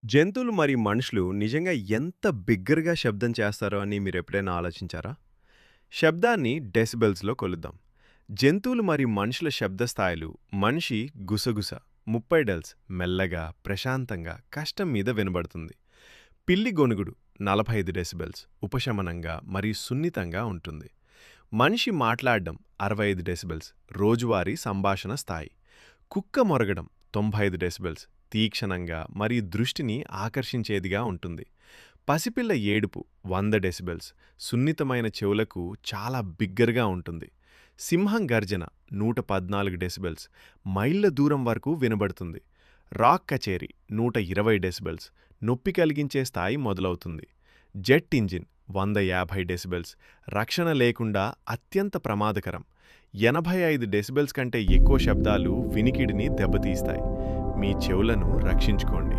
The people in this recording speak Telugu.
జంతువులు మరియు మనుషులు నిజంగా ఎంత బిగ్గరగా శబ్దం చేస్తారో అని మీరెప్పుడైనా ఆలోచించారా? శబ్దాన్ని డెసిబెల్స్‌లో కొలుద్దాం. జంతువులు మరియు మనుషుల శబ్ద స్థాయిలు మనిషి గుసగుస 30 డెల్స్ మెల్లగా, ప్రశాంతంగా, కష్టం మీద వినబడుతుంది. పిల్లి గొణుగుడు 45 డెసిబెల్స్ ఉపశమనంగా మరియు సున్నితంగా ఉంటుంది. మనిషి మాట్లాడడం 65 డెసిబెల్స్ రోజువారీ సంభాషణ స్థాయి. కుక్క మొరగడం 95 డెసిబెల్స్ తీక్షణంగా మరియు దృష్టిని ఆకర్షించేదిగా ఉంటుంది. పసిపిల్ల ఏడుపు 100 డెసిబెల్స్ సున్నితమైన చెవులకు చాలా బిగ్గరగా ఉంటుంది. సింహం గర్జన 114 డెసిబెల్స్ మైళ్ళ దూరం వరకు వినబడుతుంది. రాక్ కచేరీ 120 డెసిబెల్స్ నొప్పి కలిగించే స్థాయి మొదలవుతుంది. జెట్ ఇంజిన్ 150 డెసిబెల్స్ రక్షణ లేకుండా అత్యంత ప్రమాదకరం. 85 డెసిబెల్స్ కంటే ఎక్కువ శబ్దాలు వినికిడిని దెబ్బతీస్తాయి. మీ చెవులను రక్షించుకోండి.